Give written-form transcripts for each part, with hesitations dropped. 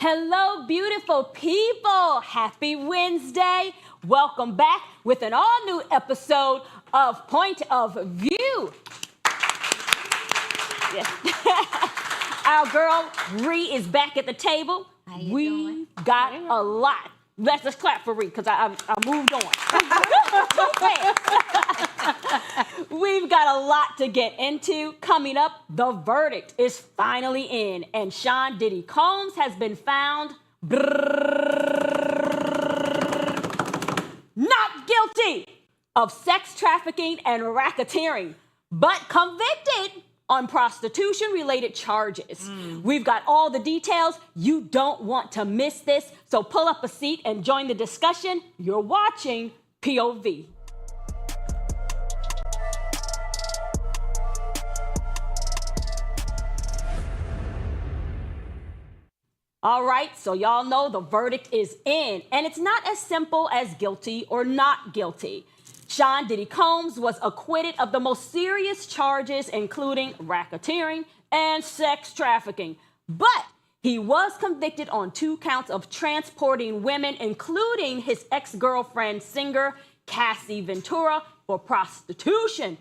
Hello, beautiful people. Happy Wednesday. Welcome back with an all-new episode of Point of View. Yes. Our girl, Ree, is back at the table. How you doing? Got a lot. Let's just clap for Ree, because I moved on. We've got a lot to get into. Coming up, the verdict is finally in, and Sean Diddy Combs has been found not guilty of sex trafficking and racketeering, but convicted on prostitution-related charges. We've got all the details. You don't want to miss this, so pull up a seat and join the discussion. You're watching POV. All right, so y'all know the verdict is in, and it's not as simple as guilty or not guilty. Sean Diddy Combs was acquitted of the most serious charges, including racketeering and sex trafficking. But he was convicted on 2 counts of transporting women, including his ex-girlfriend, singer Cassie Ventura, for prostitution.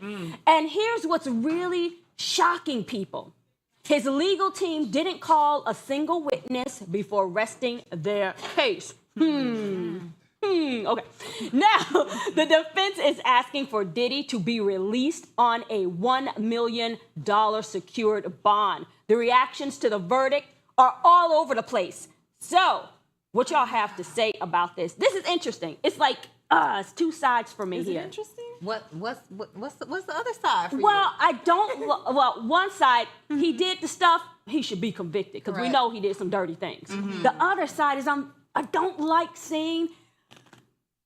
And here's what's really shocking, people. His legal team didn't call a single witness before resting their case. Okay. Now, the defense is asking for Diddy to be released on a $1 million secured bond. The reactions to the verdict are all over the place. So, what y'all have to say about this? This is interesting. It's like, it's 2 sides for me here. Is it interesting? What's the other side for you? Well, one side, he did the stuff, he should be convicted, because we know he did some dirty things. The other side is I don't like seeing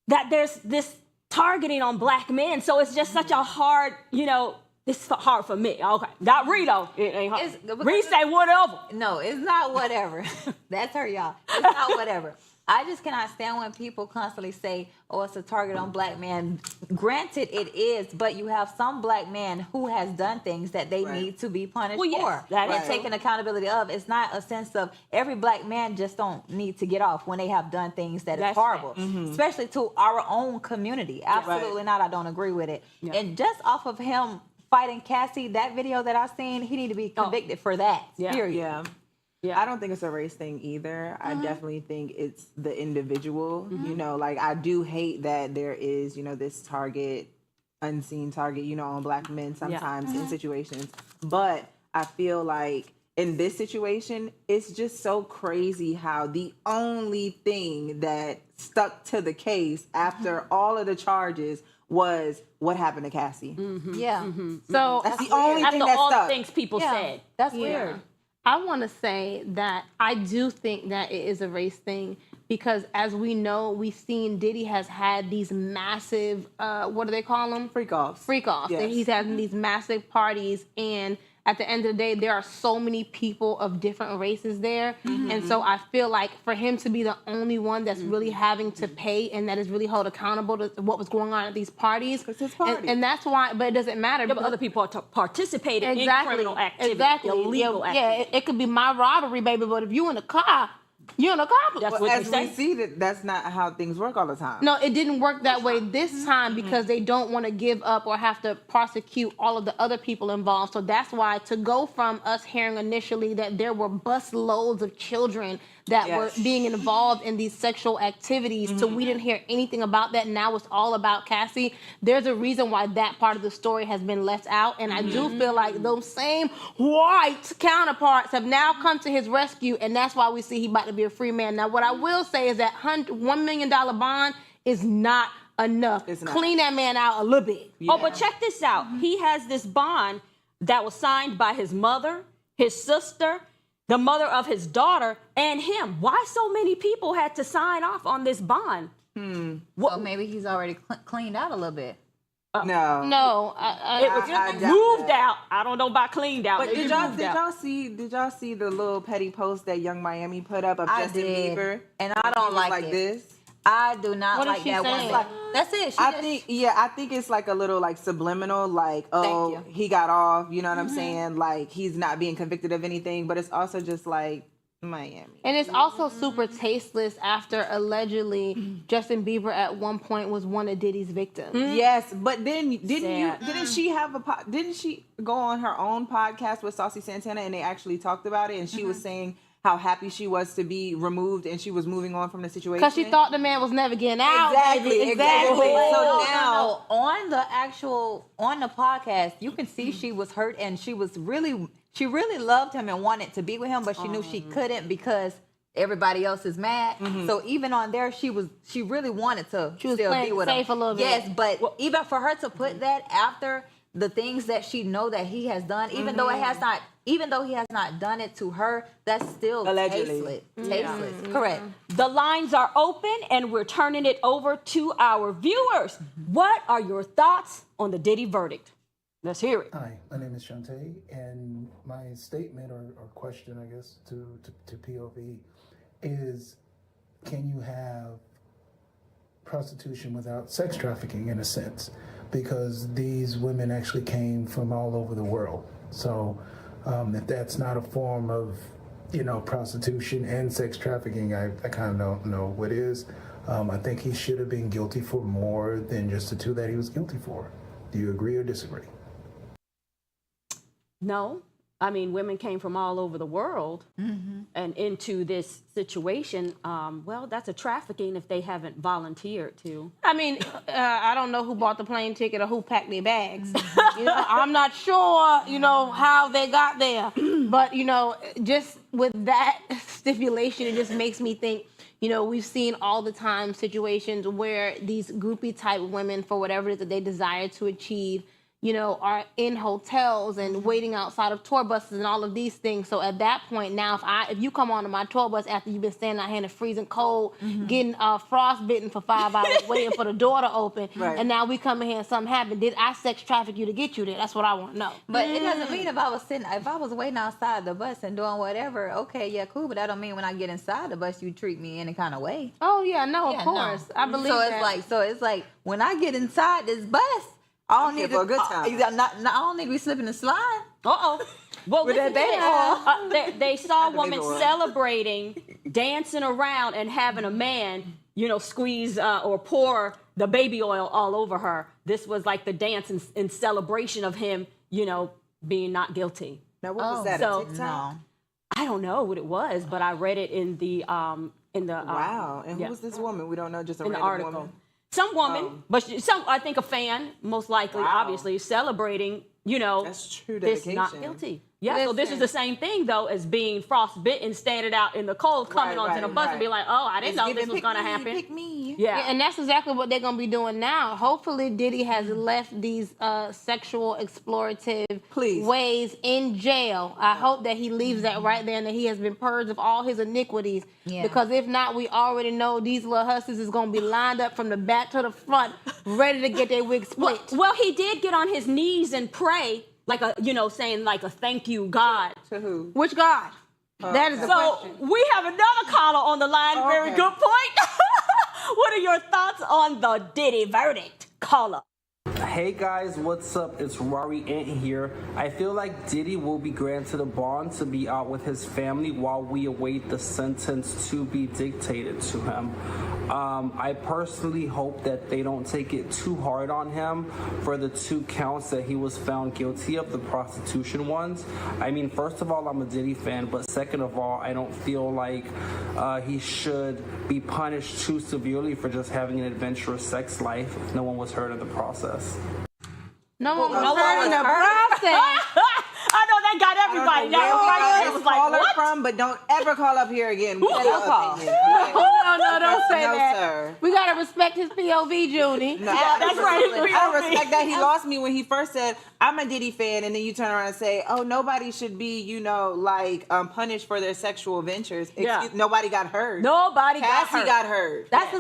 that there's this targeting on black men. So it's just such a hard, it's hard for me. Okay. Not Rito. It ain't hard. Ree say whatever. No, it's not whatever. That's her, y'all. It's not whatever. I just cannot stand when people constantly say, oh, it's a target on black men. Granted, it is, but you have some black men who has done things that they need to be punished for. That and is taking accountability of. It's not a sense of every black man just don't need to get off when they have done things that is horrible, especially to our own community. Absolutely not. I don't agree with it. Yeah. And just off of him fighting Cassie, that video that I seen, he need to be convicted for that. Period. Yeah, I don't think it's a race thing either. I definitely think it's the individual. Like I do hate that there is, this unseen target, on black men sometimes in situations. But I feel like in this situation, it's just so crazy how the only thing that stuck to the case after all of the charges was what happened to Cassie. So that's the only thing that after all stuck. the things people said. That's weird. I want to say that I do think that it is a race thing because, as we know, we've seen Diddy has had these massive, what do they call them? Freak-offs. Freak-offs. Yes. He's having these massive parties, and at the end of the day, there are so many people of different races there. And so I feel like for him to be the only one that's really having to pay and that is really held accountable to what was going on at these parties. It's his party. And that's why, but it doesn't matter. But other people are participating in criminal activity, illegal activity. Yeah, it could be my robbery, baby, but if you in a car, you're in a car. That's Well, what as they we say. see, that's not how things work all the time. No, it didn't work that way this time because they don't want to give up or have to prosecute all of the other people involved. So that's why to go from us hearing initially that there were bus loads of children that were being involved in these sexual activities, so we didn't hear anything about that. Now it's all about Cassie. There's a reason why that part of the story has been left out, and I do feel like those same white counterparts have now come to his rescue, and that's why we see he about to be a free man. Now, what I will say is that $1 million bond is not enough. Clean that man out a little bit. Oh, but check this out. He has this bond that was signed by his mother, his sister, the mother of his daughter, and him. Why so many people had to sign off on this bond? So maybe he's already cleaned out a little bit. No. No, It was I doubt moved that. out. I don't know about cleaned out. But Maybe did y'all moved out. see the little petty post that Young Miami put up of Justin Bieber? And I don't like like it. this. I do not What is like she that saying? one. That's it. I think it's like a little like subliminal, like, oh, he got off, you know what I'm saying? Like he's not being convicted of anything, but it's also just like Miami. And it's also super tasteless after allegedly Justin Bieber at one point was one of Diddy's victims. Yes, but then didn't she go on her own podcast with Saucy Santana and they actually talked about it and she was saying how happy she was to be removed and she was moving on from the situation because she thought the man was never getting out. Exactly. So now on the podcast, you can see she was hurt and she really loved him and wanted to be with him, but she knew she couldn't because everybody else is mad. So even on there, she really wanted to still be with him. Safe a little bit. Yes, but even for her to put that after the things that she know that he has done, even though he has not done it to her, that's still allegedly tasteless. Correct. The lines are open and we're turning it over to our viewers. What are your thoughts on the Diddy verdict? Let's hear it. Hi, my name is Shantae, and my statement or question, I guess, to POV is, can you have prostitution without sex trafficking in a sense? Because these women actually came from all over the world. So if that's not a form of, prostitution and sex trafficking, I kind of don't know what is. I think he should have been guilty for more than just the two that he was guilty for. Do you agree or disagree? No. I mean, women came from all over the world and into this situation. Well, that's a trafficking if they haven't volunteered to. I mean, I don't know who bought the plane ticket or who packed their bags. I'm not sure, how they got there. But, just with that stipulation, it just makes me think, we've seen all the time situations where these groupie type women, for whatever it is that they desire to achieve, are in hotels and waiting outside of tour buses and all of these things. So at that point, now if you come onto my tour bus after you've been standing out here in the freezing cold, getting frostbitten for 5 hours, waiting for the door to open, and now we come in here and something happened, did I sex traffic you to get you there? That's what I want to know. But it doesn't mean if I was waiting outside the bus and doing whatever, okay, yeah, cool. But that don't mean when I get inside the bus, you treat me any kind of way. Oh yeah, no, of course, I believe that. So it's like when I get inside this bus, I don't need for a good time. I don't need to be slipping and sliding. Well, With listen, that they saw a woman oil. celebrating, dancing around, and having a man, squeeze or pour the baby oil all over her. This was like the dance in celebration of him, being not guilty. Now, what was that? So- a TikTok? No. I don't know what it was, but I read it in the Wow. And yeah. who was this woman? We don't know. Just a in the random article. woman. Some woman, but I think a fan, most likely, obviously, celebrating, That's true this dedication. not guilty. Yeah, so this is the same thing, though, as being frostbitten, standing out in the cold, coming onto the bus and be like, oh, I didn't know this was going to happen. Pick me. Yeah. And that's exactly what they're going to be doing now. Hopefully, Diddy has left these sexual explorative ways in jail. I hope that he leaves that right there and that he has been purged of all his iniquities. Yeah. Because if not, we already know these little hussies is going to be lined up from the back to the front, ready to get their wig split. Well, he did get on his knees and pray, saying like a thank you, God. To who? Which God? That is the question. So we have another caller on the line. Very good point. What are your thoughts on the Diddy verdict, caller? Hey guys, what's up? It's Rory Ant here. I feel like Diddy will be granted a bond to be out with his family while we await the sentence to be dictated to him. I personally hope that they don't take it too hard on him for the 2 counts that he was found guilty of, the prostitution ones. I mean, first of all, I'm a Diddy fan, but second of all, I don't feel like he should be punished too severely for just having an adventurous sex life if no one was hurt in the process. No one was hurt in the process. I know that got everybody. That was like, call her what? from, but don't ever call up here again. No call. No, don't say No, that. sir. We gotta respect his POV, Junie. No, That's right. I respect that. He lost me when he first said, I'm a Diddy fan, and then you turn around and say, oh, nobody should be, punished for their sexual ventures. Nobody got hurt. Nobody Cassie got hurt. That's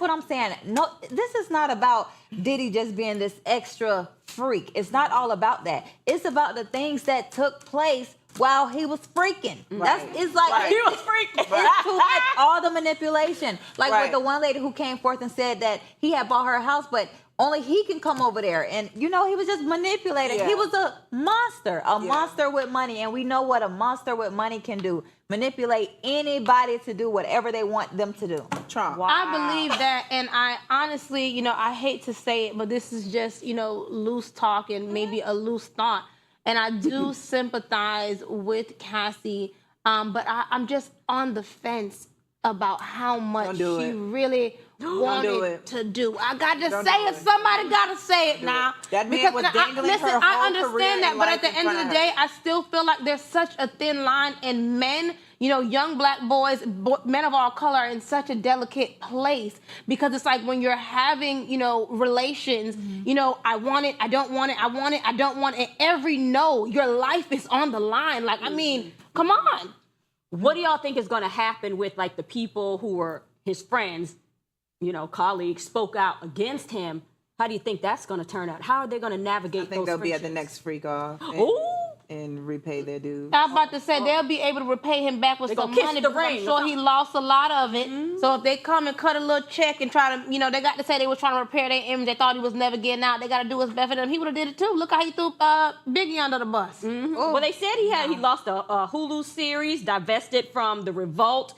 what I'm saying. No, this is not about Diddy just being this extra freak. It's not all about that. It's about the things that took place while he was freaking. Right. It's like He was freaking. It's too much, all the manipulation. Like with the one lady who came forth and said that he had bought her a house, but only he can come over there. And, he was just manipulating. Yeah. He was a monster with money. And we know what a monster with money can do. Manipulate anybody to do whatever they want them to do. Trump. Wow. I believe that, and I honestly, I hate to say it, but this is just, loose talk and maybe a loose thought. And I do sympathize with Cassie, but I'm just on the fence about how much she really wanted to do. I got to say it. Somebody got to say it now. That man was dangling her whole I understand that, but at the career end in of front the of her. day, I still feel like there's such a thin line, and men, young black boys, men of all color, are in such a delicate place, because it's like when you're having, relations, I want it, I don't want it, I want it, I don't want it. Every no, your life is on the line. Like, I mean, come on. What do y'all think is going to happen with like the people who were his friends, colleagues, spoke out against him? How do you think that's going to turn out? How are they going to navigate I think those they'll be at the friendships? next freak off and repay their dues. I was about to say they'll be able to repay him back with They some gonna kiss money, the because I'm ring or sure he lost a lot of it. So if they come and cut a little check and try to, they got to say they were trying to repair their image, they thought he was never getting out, they got to do what's best for them. He would have did it too. Look how he threw Biggie under the bus. Well, they said he lost a Hulu series, divested from The Revolt.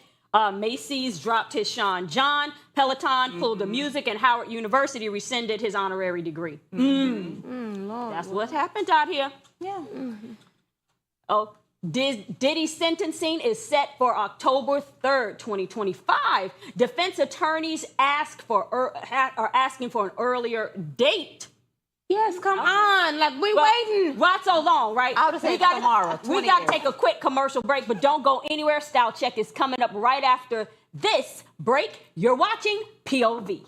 Macy's dropped his Sean John. Peloton pulled the music, and Howard University rescinded his honorary degree. That's what happened out here. Yeah. Oh, Diddy's sentencing is set for October 3rd, 2025. Defense attorneys are asking for an earlier date. Yes, come on. Like, we waiting. Why so long, right? I would've said tomorrow, We 20 got to years. take a quick commercial break, but don't go anywhere. Style Check is coming up right after this break. You're watching POV.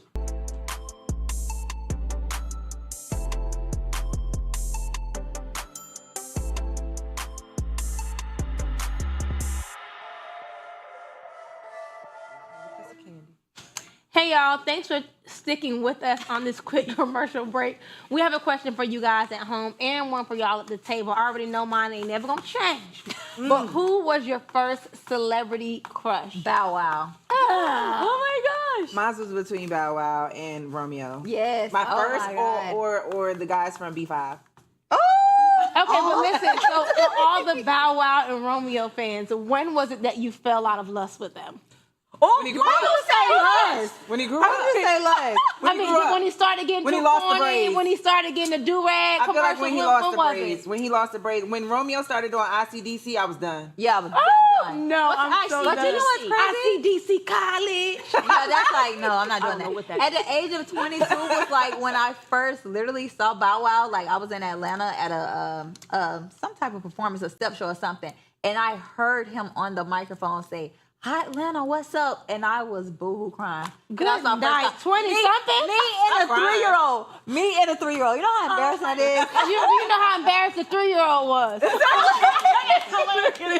Hey, y'all. Thanks for sticking with us on this quick commercial break. We have a question for you guys at home and one for y'all at the table. I already know mine ain't never going to change. But who was your first celebrity crush? Bow Wow. Oh my gosh. Mine was between Bow Wow and Romeo. Yes. My Oh first my God. or the guys from B5. Okay, but listen. So for all the Bow Wow and Romeo fans, when was it that you fell out of lust with them? Oh, When he grew why up. you say lust? When he grew I up. was gonna say lust. I mean, when he started getting When he too lost the corny, braids. when he started getting the do-rag I feel commercials, like when he when lost the was braids. it? When he lost the braids. When Romeo started doing ICDC, I was done. Yeah, I was done. No, What's I'm so ICDC? done. But you know what's ICDC College. Yeah, that's like, no, I'm not doing don't know what that. that At the age of 22 was like when I first literally saw Bow Wow. Like I was in Atlanta at a some type of performance, a step show or something, and I heard him on the microphone say, "Hi Atlanta, what's up?" And I was boohoo crying. Good That's my first night. time. 20-something? Me and a crying. 3-year-old. Me and a 3-year-old. You know how embarrassing that is? You know how embarrassed the 3-year-old was.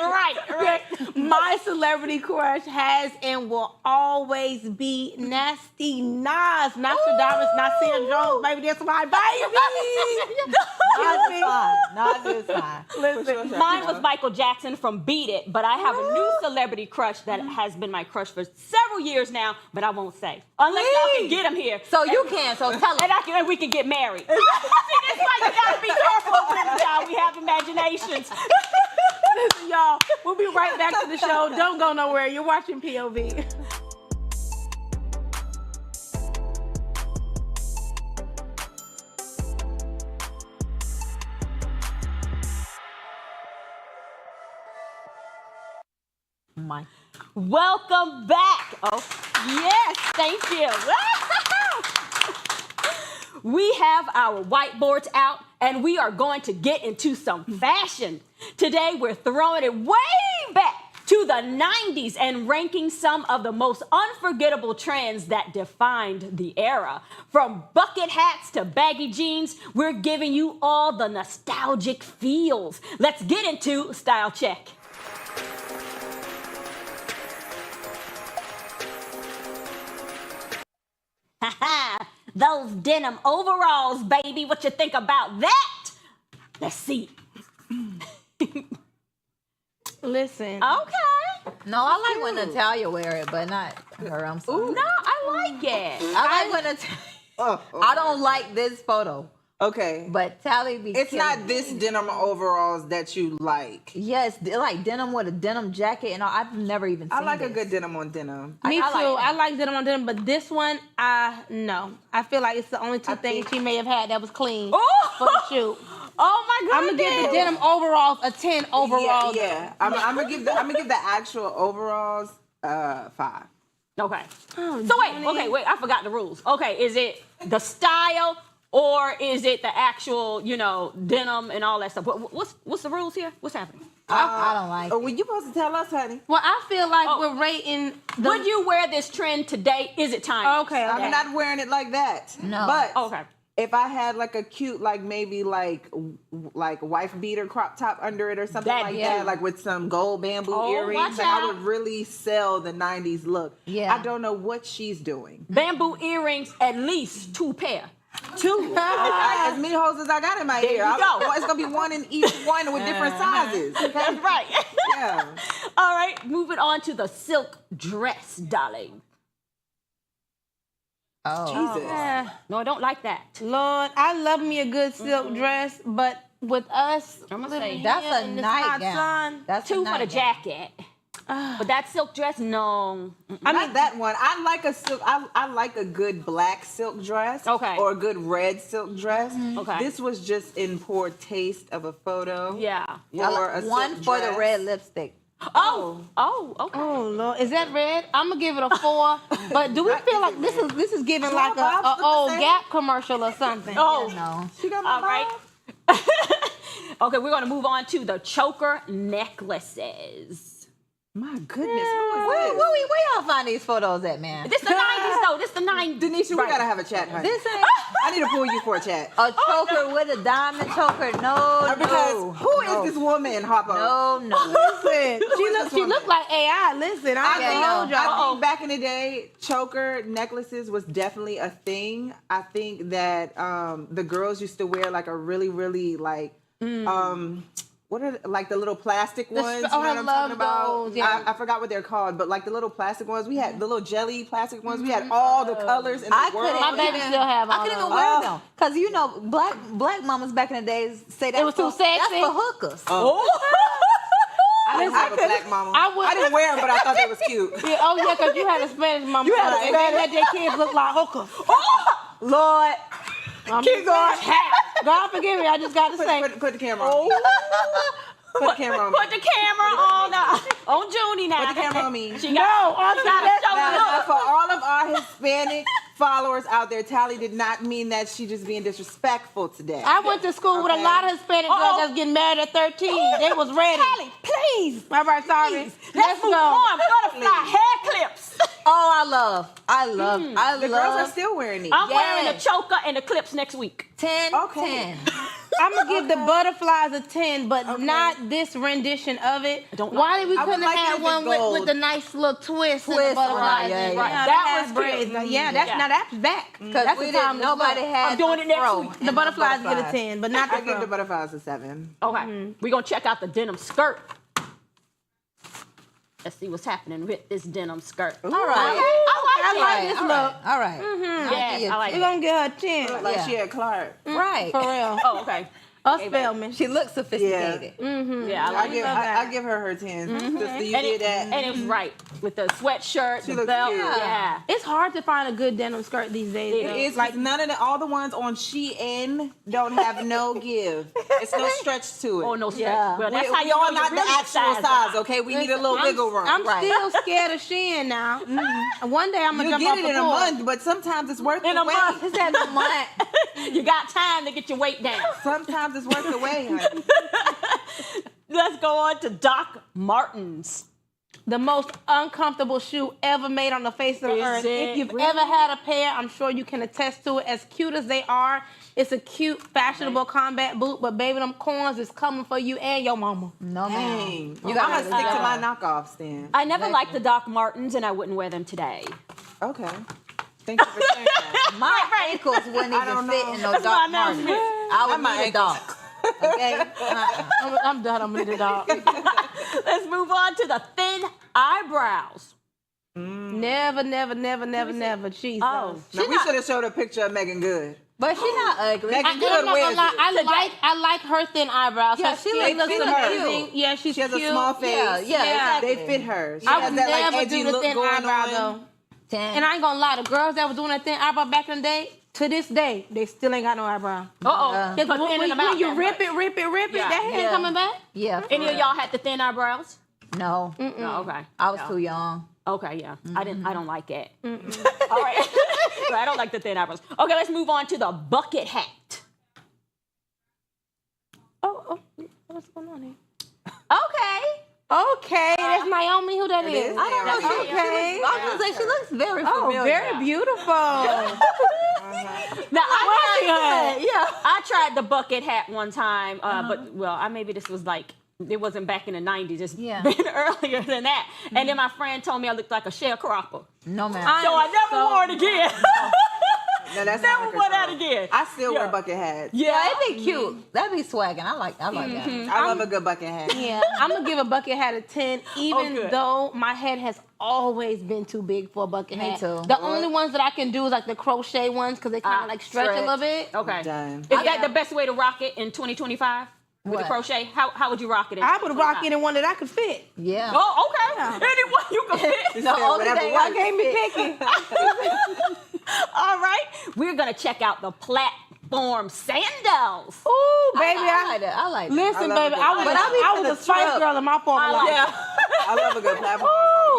Right. My celebrity crush has and will always be Nasty Nas. Nostradamus, Nasir Jones, baby, that's my baby. Nas is fine. Listen, mine was Michael Jackson from Beat It, but I have a new celebrity crush that has been my crush for several years now, but I won't say. Unless y'all can get him here. So you can. So tell And, us. and we can get married. See, this is why you gotta be careful, y'all. We have imaginations. Listen, y'all, we'll be right back to the show. Don't go nowhere. You're watching POV. My. Welcome back. Oh, yes, thank you. We have our whiteboards out, and we are going to get into some fashion. Today, we're throwing it way back to the 90s and ranking some of the most unforgettable trends that defined the era. From bucket hats to baggy jeans, we're giving you all the nostalgic feels. Let's get into Style Check. Those denim overalls, baby. What you think about that? Let's see. Listen. Okay. No, I like when Natalia wear it, but not her. I'm sorry. No, I like it. I like when Natalia. I don't like this photo. Okay. But Tally be It's killing not me. this denim overalls that you like. Yes, like denim with a denim jacket and all. I've never even seen I like this. a good denim on denim. Me too. I like I like denim on denim, but this one, no. I feel like it's the only two things she may have had that was clean for the shoot. Oh my God! I'm gonna give the denim overalls a 10 overall. Yeah. I'm gonna give the actual overalls 5. Okay. Oh, So Johnny. wait. I forgot the rules. Okay, is it the style or is it the actual, denim and all that stuff? What's the rules here? What's happening? I don't like Well, you supposed to tell us, honey. Well, I feel like we're rating the. Would you wear this trend today? Is it time? Okay. I'm not wearing it like that. No. But Okay. if I had like a cute, like maybe like wife beater crop top under it or something that, like with some gold bamboo earrings, watch like I out. would really sell the 90s look. Yeah. I don't know what she's doing. Bamboo earrings, at least 2 pair. 2. As many holes as I got in my There ear. you go. It's gonna be one in each one with different sizes. Okay? That's right. Yeah. All right, moving on to the silk dress, darling. Jesus. No, I don't like that. Lord, I love me a good silk dress, but with us, I'm gonna living say that's here a in this hot nightgown. sun, That's 2 a for the nightgown. jacket. But that silk dress, no. I mean that one. I like a silk. I like a good black silk dress. Okay. Or a good red silk dress. Okay. This was just in poor taste of a photo. Yeah. Or a One silk for the dress. red lipstick. Oh, okay. oh Lord, is that red? I'm gonna give it a 4. But do we feel like this is giving like a Bob's look the old same. Gap commercial or something? Oh, No. She got my all right. mom. Okay, we're gonna move on to the choker necklaces. My goodness, who is Where this? y'all find these photos at, man? This the 90s though. This the 90s. Denisha, we Right. gotta have a chat, honey. This ain't I need to pull you for a chat. a choker with a diamond choker. No, Because who is this woman, Harpo? no. Listen, she looked like AI. Listen, I Yeah, ain't no. told y'all. I think back in the day, choker necklaces was definitely a thing. I think that the girls used to wear like a really, really like what are like the little plastic ones? oh, you know I what I'm love talking about? those, yeah. I forgot what they're called, but like the little plastic ones. We had the little jelly plastic ones. We had all the colors in the I world. couldn't. My baby still have all I couldn't those. even wear them because black mamas back in the days say that was too sexy? That's for hookers. I didn't have a black mama. I didn't wear them, but I thought they was cute. Yeah, oh yeah, because you had a Spanish mama. You had a and they let their kids look like hookers. Lord, Keep going. God forgive me. I just got to say. put the camera on. Put the camera on me. Put the camera on Junie now. Put the camera on me. She got to show Now, look. for all of our Hispanic followers out there, Tally did not mean that she just being disrespectful today. I went to school with a Okay. lot of Hispanic girls that's getting married at 13. They was ready. Tally, please. All right, sorry. Let's move go. on. Butterfly hair clips. Oh, I love. The girls are still wearing these. I'm wearing the Yes. choker and the clips next week. 10, Okay. 10. I'm gonna give the butterflies a 10, but not this rendition of it. don't like Why did we I would couldn't like have it one if it's with gold. the nice little twist and the Twist, butterflies? right, yeah, and- yeah. the That half was braids. cute. Yeah, that's Yeah. now that's back. Because That's we the didn't. time. Nobody had. I'm doing it next fro week. in The butterflies get a butterflies. 10, but not the I give the fro. butterflies a 7. Okay, we're going to check out the denim skirt. Let's see what's happening with this denim skirt. All right. I like All this right, look. All right. Yeah, I like We're it. gonna get her a 10. Like Yeah. she had Clark. Right. For real. Oh, okay. Us Spellman. She looks sophisticated. Yeah, I I like give, it. I give her 10. Sister, you And did that. and it was right with the sweatshirt, She the looks belt. cute. Yeah. It's hard to find a good denim skirt these days. It though. It's like none of all the ones on Shein don't have no give. It's no stretch to it. Oh, no stretch. Yeah. Well, that's we how you all know not you're the really actual size, okay? We need a little wiggle room. I'm Right. still scared of Shein now. One day I'm gonna You jump get off it the in a porch. month, but sometimes it's worth In the a wait. month. Is that the month? You got time to get your weight down. Sometimes it's worth the wait, honey. Let's go on to Doc Martens. The most uncomfortable shoe ever made on the face of the Is earth. it If you've really? ever had a pair, I'm sure you can attest to it. As cute as they are, it's a cute, fashionable combat boot, but baby, them corns is coming for you and your mama. No, Dang. ma'am. I'm gotta gonna stick to have my that. knockoffs then. I never liked the Doc Martens, and I wouldn't wear them today. Okay. Thank you for sharing that. My ankles wouldn't I even don't fit know. in no That's dark my margin. announcement. I would my need a ankles. dark. Okay? I'm done. I'm gonna need a dog. Let's move on to the thin eyebrows. Never. Jesus. Oh. Now, we should have showed a picture of Megan Good. But she's not ugly. Megan I'm Good not gonna wears lie. it. I like her thin eyebrows. Yeah, Her she skin looks looks good. amazing. Yeah, she's She has cute. a small face. Yeah, exactly. They fit her. She I has would that like never edgy do the look thin going eyebrow on. though. And I ain't gonna lie, the girls that were doing that thin eyebrow back in the day, to this day, they still ain't got no eyebrow. Uh-oh. Because when you rip it, Yeah. that hair ain't coming back. Yeah. for Any of real. y'all had the thin eyebrows? No. No, okay. I was No. too young. Okay, yeah. I don't like it. All right. So I don't like the thin eyebrows. Okay, let's move on to the bucket hat. Oh, what's going on here? Okay. Okay, that's Naomi. Who that is? is. I don't know. Yeah. Okay. I was gonna say she looks very familiar. Oh, very beautiful. Now Yeah. I tried the bucket hat one time, but maybe this was like it wasn't back in the 90s, just Yeah. been earlier than that. And then my friend told me I looked like a sharecropper. No man. So I never wore it again. No, that's Never not wore that again. I still Yeah. wear bucket hats. Yeah, it'd be cute. That'd be swagging. I like that. I love a good bucket hat. Yeah, I'm gonna give a bucket hat a 10, even good. though my head has always been too big for a bucket Me hat. too. The only ones that I can do is like the crochet ones because they kind of like stretch a stretch. little bit. Okay. Done. Is that the best way to rock it in 2025? With What? the crochet? How would you rock it in I would rock 2025? any one that I could fit. Yeah. Oh, okay. Anyone you can fit. The only whatever thing works. I can't be picky. All right. We're going to check out the platform sandals. Ooh, baby, I like that. I like that. listen, I love baby, it. I was, But I be I for was a the Spice trip. Girl in my former life. I love a good platform.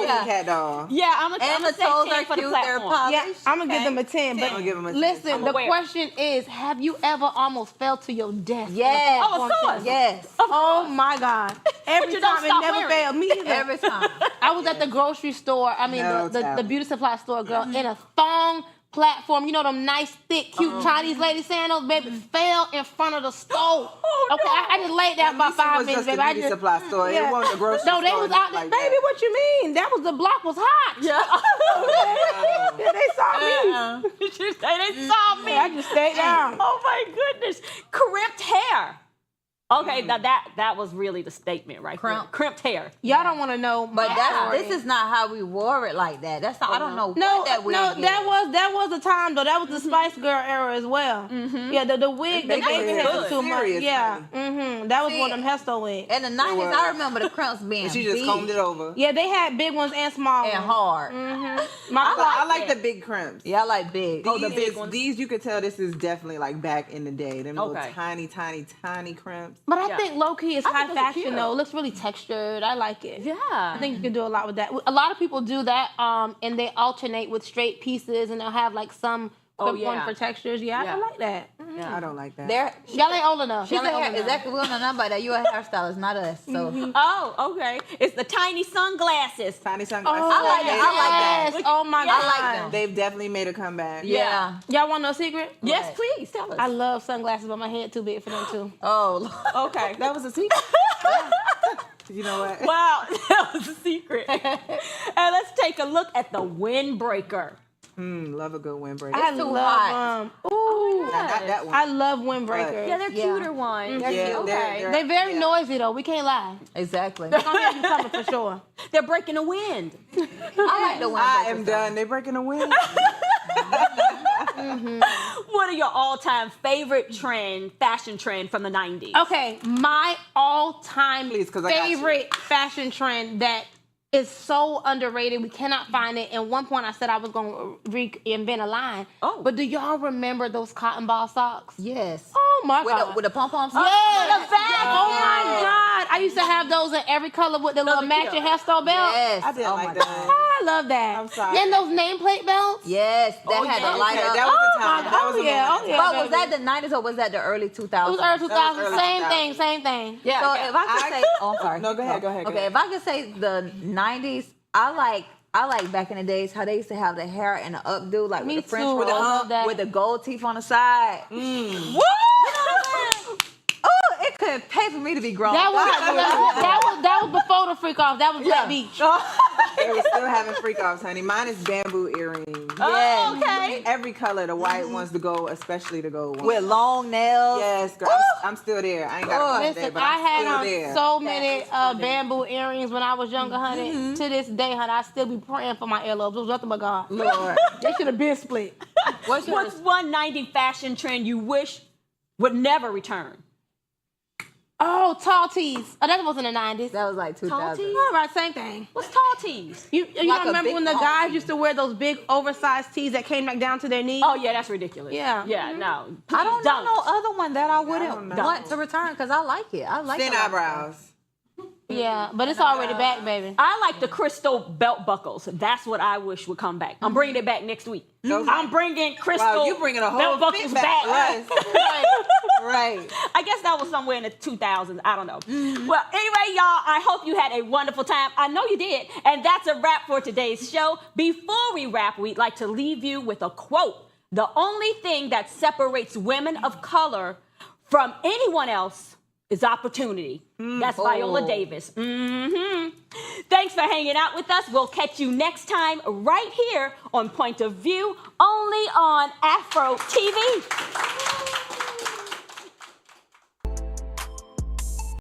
Yeah. Cat doll. Yeah, I'm going And to the say toes 10 are for the cute. They're platform. polished. Yeah, I'm gonna give them a 10. But I'll give 'em a 10. listen, I'm the aware. question is, have you ever almost fell to your death? Yes. Oh, of course. Yes. Oh my God! Every you don't time it stop never wearing failed me either. Every time. I was at the grocery store. I mean, No the doubt. beauty supply store, girl, in a thong platform. You know them nice, thick, cute Chinese lady sandals, baby, fell in front of the stove. Okay, I just laid there about 5 minutes, baby. I Beauty just supply store. yeah. It wasn't the grocery No, store. they was out there, like baby. that. What you mean? That was the block was hot. Yeah. Yeah, they saw me. They saw me. I just stayed down. Oh my goodness. Crimped hair. Okay, now that was really the statement right there. Crimped hair. Y'all don't want to know, But my this is not how we wore it like that. That's not, I don't know No, what that wig no, is. that was the time though. That was the Spice Girl era as well. Yeah, the wig, the They baby did hair good. was too much. Serious, Yeah, honey. that was See, one of them hairstyle wigs. In the 90s, I remember the crimps being And she just big combed it over. Yeah, they had big ones and small and ones. hard. I like the big crimps. Yeah, I like big. These you could tell this is definitely like back in the day. Them little Okay. tiny crimps. But I Yeah. think low key is I high think those are fashion cute. though. It looks really textured. I like it. Yeah. I think you can do a lot with that. A lot of people do that, and they alternate with straight pieces, and they'll have like some quick one for textures. Yeah, Yeah. I like that. I don't like that. There, Y'all ain't old enough. she's Y'all ain't old enough. exactly. We don't know nothing about that. You a hairstylist, not us. So Oh, okay. It's the tiny sunglasses. Tiny sunglasses. Oh, I like that. I like that. yes. Oh my Yeah. God. I like them. They've definitely made a comeback. Yeah. Y'all want no secret? Yes, Right. please tell us. I love sunglasses, but my head too big for them too. Oh, Okay. That was a secret. You know what? Wow, that was a secret. And let's take a look at the windbreaker. Love a good windbreaker. I too love hot. Ooh, Not that one. I love windbreakers. Yeah, they're Yeah. cuter ones. Yeah, Okay. they're- They very noisy though. We can't lie. exactly. They're gonna have you coming for sure. They're breaking the wind. I like the one. I am done. They're breaking the wind. What are your all-time favorite fashion trend from the 90s? Okay, my all-time Please, 'cause I got you. favorite fashion trend that is so underrated. We cannot find it. And one point I said I was going to reinvent a line. Oh. But do y'all remember those cotton ball socks? Yes. Oh my With God. the, with the pom-poms. Yes. the bag. Oh my God. I used to have those in every color with the little are matching cute. hairstyle belt. Yes. I didn't Oh like my that. God. Oh, I love that. I'm sorry. Then those nameplate belts. Yes, that had yeah. a light Okay, up. that was the Oh, time. my That was God. the Yeah, moment. oh, yeah. But was that the 90s or was that the early 2000s? It was early 2000s. early Same 2000s. thing, same thing. Yeah. So yeah. if I could say, oh, I'm sorry. No, go ahead, go ahead, go Okay, ahead. if I could say the 90s, I like back in the days how they used to have the hair in the updo, like Me with the French too. roll, I love that. with the gold teeth on the side. Woo! Oh, it could said, pay for me to be grown. That was before the freak off. That was Black Beach. They were still having freak offs, honey. Mine is bamboo earrings. Oh, okay. Every color, the white ones, the gold, especially the gold ones. With long nails. Yes, girl. I'm still there. I ain't got it today, Listen, but I I'm had still on there. so many bamboo earrings when I was younger, honey. To this day, honey, I still be praying for my earlobes. It was nothing but God. Lord. They should have been split. What's one 90s fashion trend you wish would never return? Oh, tall tees. Oh, that wasn't the 90s. That was like 2000. tees? All right, same thing. What's tall tees? You Like don't a remember big when the tall guys tee. used to wear those big oversized tees that came like down to their knees? Oh, yeah, that's ridiculous. Yeah. Yeah, no. I don't know Please no other one that I wouldn't don't want to return because I like it. I like Thin the eyebrows. Yeah, but it's already back, baby. I like the crystal belt buckles. That's what I wish would come back. I'm bringing it back next week. I'm bringing crystal Wow, you bringing a whole belt buckles fit back. back. Right. I guess that was somewhere in the 2000s. I don't know. Well, anyway, y'all, I hope you had a wonderful time. I know you did. And that's a wrap for today's show. Before we wrap, we'd like to leave you with a quote. The only thing that separates women of color from anyone else is opportunity. That's Viola Davis. Thanks for hanging out with us. We'll catch you next time right here on Point of View, only on Afro TV.